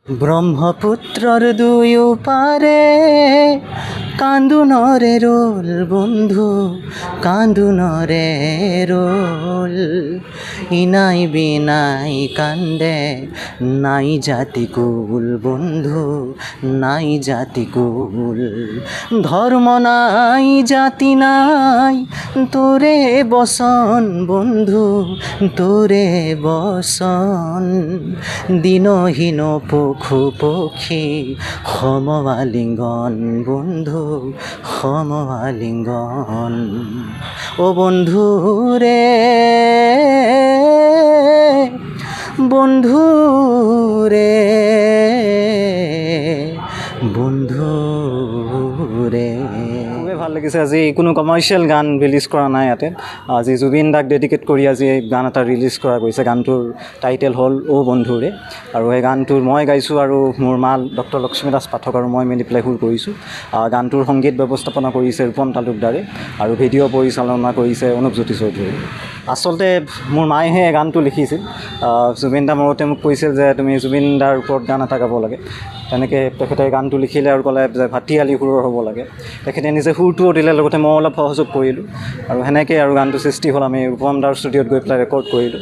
ব্রহ্মপুত্রর দুই পারে কান্দুনরে রোল বন্ধু, কান্দুনরে রোল। ইনাই বিনাই কান্দে নাই জাতিকুল বন্ধু, নাই জাতিকুল। ধর্ম নাই জাতি নাই তোরে বসন বন্ধু, তোরে বসন। দিনহীন পশু পক্ষী সমআলিঙ্গন বন্ধু, সমআলিঙ্গন। ও বন্ধু রে, বন্ধু রে, বন্ধু রে। খুবেই ভাল লাগিছে। আজি কোনো কমাৰ্চিয়েল গান ৰিলিজ কৰা নাই ইয়াতে। আজি জুবিন দাক ডেডিকেট কৰি আজি গান এটা ৰিলিজ কৰা গৈছে। গানটোৰ টাইটেল হ'ল অ' বন্ধুৰে। আৰু সেই গানটোৰ মই গাইছোঁ আৰু মোৰ মা ডক্টৰ লক্ষ্মী দাস পাঠক আৰু মই মিলি পেলাই সুৰ কৰিছোঁ। গানটোৰ সংগীত ব্যৱস্থাপনা কৰিছে ৰূপম তালুকদাৰে আৰু ভিডিঅ' পৰিচালনা কৰিছে অনুপজ্যোতি চৌধুৰী। আচলতে মোৰ মায়েহে গানটো লিখিছিল। জুবিন দা মৰতে মোক কৈছিল যে তুমি জুবিন দাৰ ওপৰত গান এটা গাব লাগে। তেনেকৈ তেখেতে গানটো লিখিলে আৰু ক'লে যে ভাটিয়ালি সুৰৰ হ'ব লাগে। তেখেতে নিজে সুৰটোও দিলে, লগতে মই অলপ সহযোগ কৰিলোঁ আৰু সেনেকৈ আৰু গানটো সৃষ্টি হ'ল। আমি ৰূপম দাৰ ষ্টুডিঅ'ত গৈ পেলাই ৰেকৰ্ড কৰিলোঁ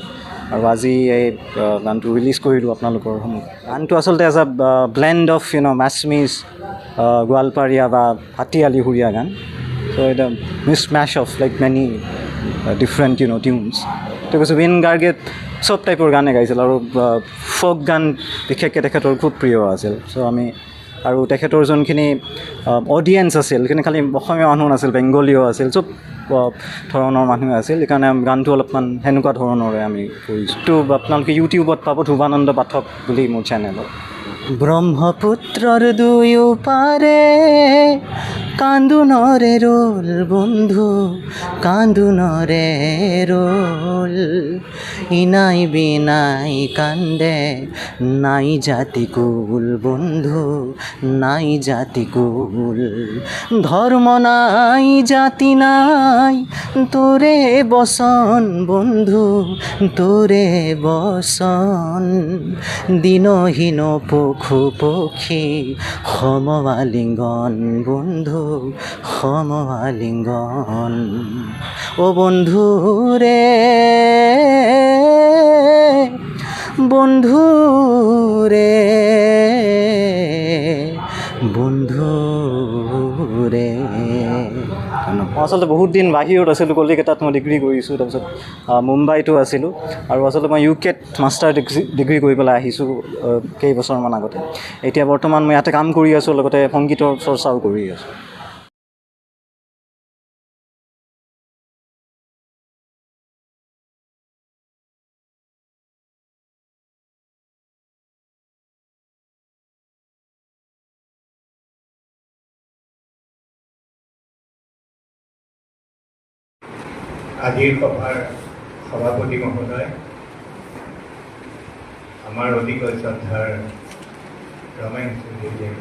আৰু আজি এই গানটো ৰিলিজ কৰিলোঁ আপোনালোকৰ সন্মুখত। গানটো আচলতে as a blend of মাছমিজ Goalpariya বা ভাটিয়ালি সুৰীয়া গান। চ' এটা mishmash of like many different tunes. গতিকে জুবিন গাৰ্গে চব টাইপৰ গানে গাইছিল আৰু ফ'ক গান বিশেষকৈ তেখেতৰ খুব প্ৰিয় আছিল। চ' আমি আৰু তেখেতৰ যোনখিনি অডিয়েঞ্চ আছিল সেইখিনি খালি অসমীয়া মানুহ নাছিল, বেংগলীও আছিল, চব ধৰণৰ মানুহে আছিল। সেইকাৰণে গানটো অলপমান সেনেকুৱা ধৰণৰে আমি কৰিছোঁ। টো আপোনালোকে ইউটিউবত পাব, ধ্ৰুৱানন্দ পাঠক বুলি মোৰ চেনেলত। ব্রহ্মপুত্রর দুই পারে কান্দুনরে রোল বন্ধু, কান্দুনরে রোল। ইনাই বিনাই কান্দে নাই জাতিকুল বন্ধু, নাই জাতিকুল। ধর্ম নাই জাতি নাই তোরে বসন বন্ধু, তোরে বসন। দিনহীন পশু পক্ষী সমআলিঙ্গন বন্ধু, সমআলিঙ্গন। ও বন্ধু রে, বন্ধু রে, বন্ধু ৰে। আচলতে বহুত দিন বাহিৰত আছিলোঁ। কলিকতাত মই ডিগ্ৰী কৰিছোঁ, তাৰপিছত মুম্বাইতো আছিলোঁ আৰু আচলতে মই UKত মাষ্টাৰ ডিগ্ৰী কৰি পেলাই আহিছোঁ কেইবছৰমান আগতে। এতিয়া বৰ্তমান মই ইয়াতে কাম কৰি আছোঁ, লগতে সংগীতৰ চৰ্চাও কৰি আছোঁ। আজিৰ সভাৰ সভাপতি মহোদয়, আমাৰ অতিকৈ শ্ৰদ্ধাৰ ৰমেন চৌধুৰীদেৱ,